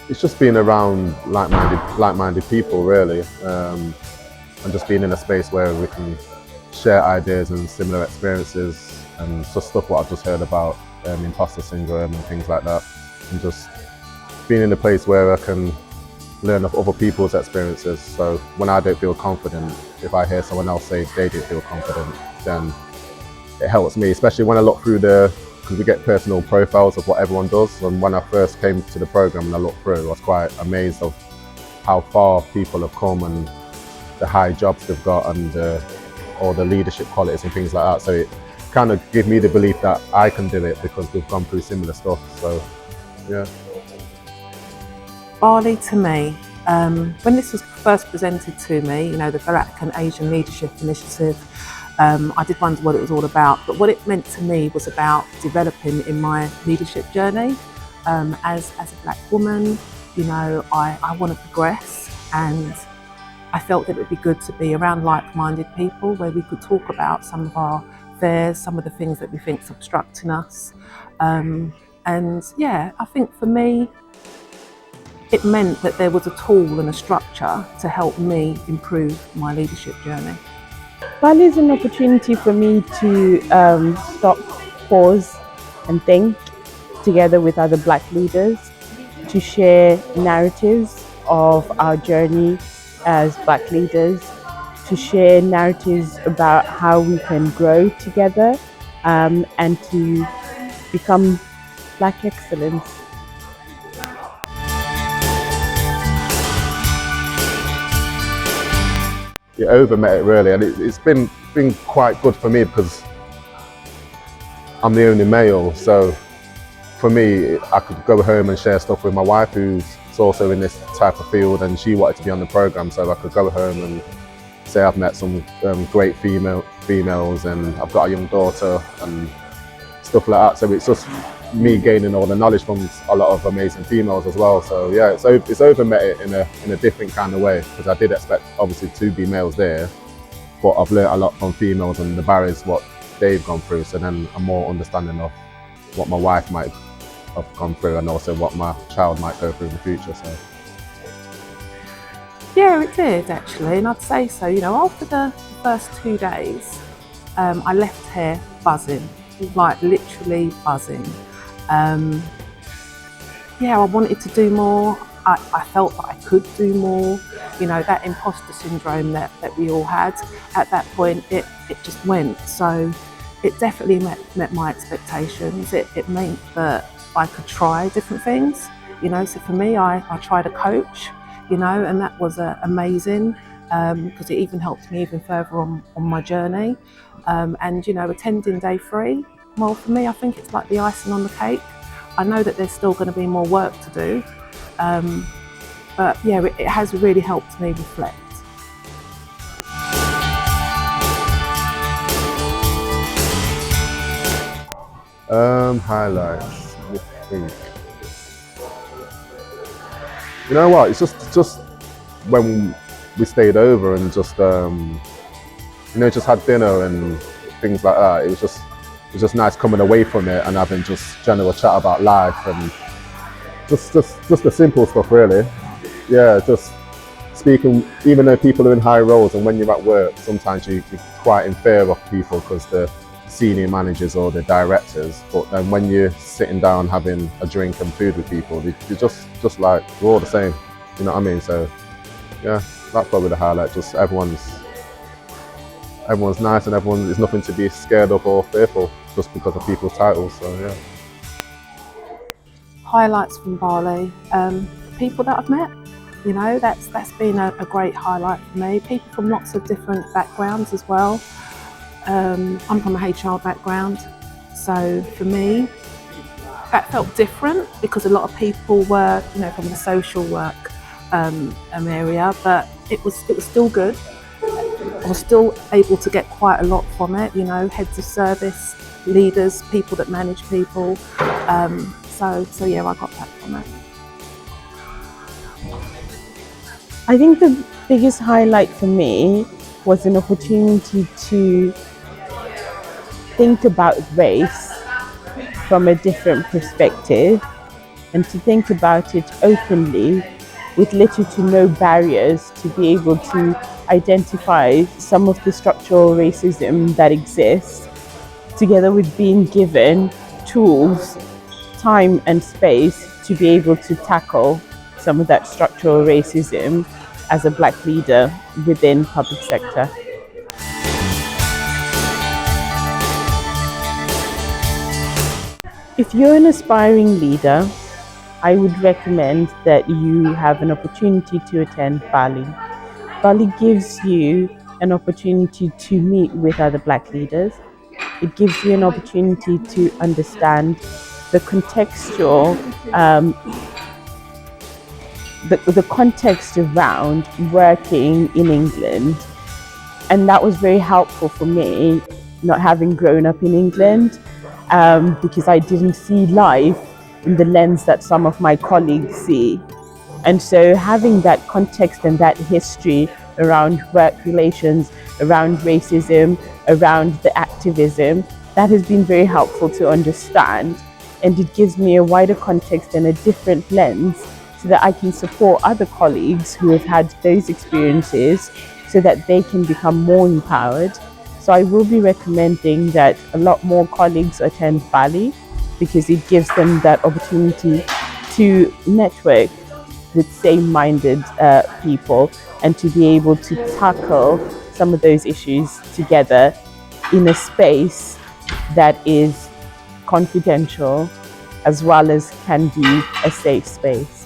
It's just being around like-minded people, really, and just being in a space where we can share ideas and similar experiences, and just stuff what I've just heard about imposter syndrome and things like that, and just being in a place where I can learn of other people's experiences. So when I don't feel confident, if I hear someone else say they didn't feel confident, then it helps me, especially when I look through because we get personal profiles of what everyone does. And when I first came to the program and I looked through, I was quite amazed of how far people have come and the high jobs they've got and all the leadership qualities and things like that. So it kind of gave me the belief that I can do it because we've gone through similar stuff. So yeah. BALI to me, when this was first presented to me, the Black and Asian Leadership Initiative, I did wonder what it was all about, but what it meant to me was about developing in my leadership journey. As a Black woman, I want to progress, and I felt that it would be good to be around like-minded people where we could talk about some of our fears, some of the things that we think is obstructing us. And yeah, I think for me, it meant that there was a tool and a structure to help me improve my leadership journey. BALI is an opportunity for me to stop, pause and think together with other Black leaders, to share narratives of our journey as Black leaders, to share narratives about how we can grow together and to become Black excellence. It overmet it really, and it's been quite good for me because I'm the only male. So for me, I could go home and share stuff with my wife, who's also in this type of field, and she wanted to be on the program. So I could go home and say I've met some great females, and I've got a young daughter and stuff like that. So it's just me gaining all the knowledge from a lot of amazing females as well. So yeah, it's overmet it in a different kind of way, because I did expect obviously to be males there, but I've learnt a lot from females and the barriers what they've gone through. So then I'm more understanding of what my wife might have gone through, and also what my child might go through in the future. So yeah, it did actually, and I'd say so. After the first 2 days, I left here buzzing, like literally buzzing. Yeah, I wanted to do more. I felt that I could do more. That imposter syndrome that we all had at that point, it just went. So it definitely met my expectations. It meant that I could try different things. So for me, I tried a coach, and that was amazing, because it even helped me even further on my journey. And attending day 3, well, for me, I think it's like the icing on the cake. I know that there's still going to be more work to do, but yeah, it has really helped me reflect. highlights. Let me think. You know what? It's just when we stayed over and just just had dinner and things like that. It was just nice coming away from it and having just general chat about life and just the simple stuff, really. Yeah, just speaking, even though people are in high roles, and when you're at work, sometimes you're quite in fear of people because they're senior managers or the directors. But then when you're sitting down having a drink and food with people, you're just like, we're all the same. You know what I mean? So yeah, that's probably the highlight. Just everyone's nice and there's nothing to be scared of or fearful just because of people's titles. So yeah. Highlights from BALI, people that I've met. That's been a great highlight for me. People from lots of different backgrounds as well. I'm from a HR background, so for me, that felt different because a lot of people were, from the social work area, but it was still good. I was still able to get quite a lot from it, heads of service, leaders, people that manage people. So yeah, I got that from it. I think the biggest highlight for me was an opportunity to think about race from a different perspective and to think about it openly with little to no barriers, to be able to identify some of the structural racism that exists, together with being given tools, time and space to be able to tackle some of that structural racism as a Black leader within public sector. If you're an aspiring leader, I would recommend that you have an opportunity to attend BALI. BALI gives you an opportunity to meet with other Black leaders. It gives you an opportunity to understand the contextual, the context around working in England. And that was very helpful for me, not having grown up in England, because I didn't see life in the lens that some of my colleagues see. And so having that context and that history around work relations, around racism, around the activism, that has been very helpful to understand. And it gives me a wider context and a different lens so that I can support other colleagues who have had those experiences so that they can become more empowered. So I will be recommending that a lot more colleagues attend BALI, because it gives them that opportunity to network with same-minded people and to be able to tackle some of those issues together in a space that is confidential as well as can be a safe space.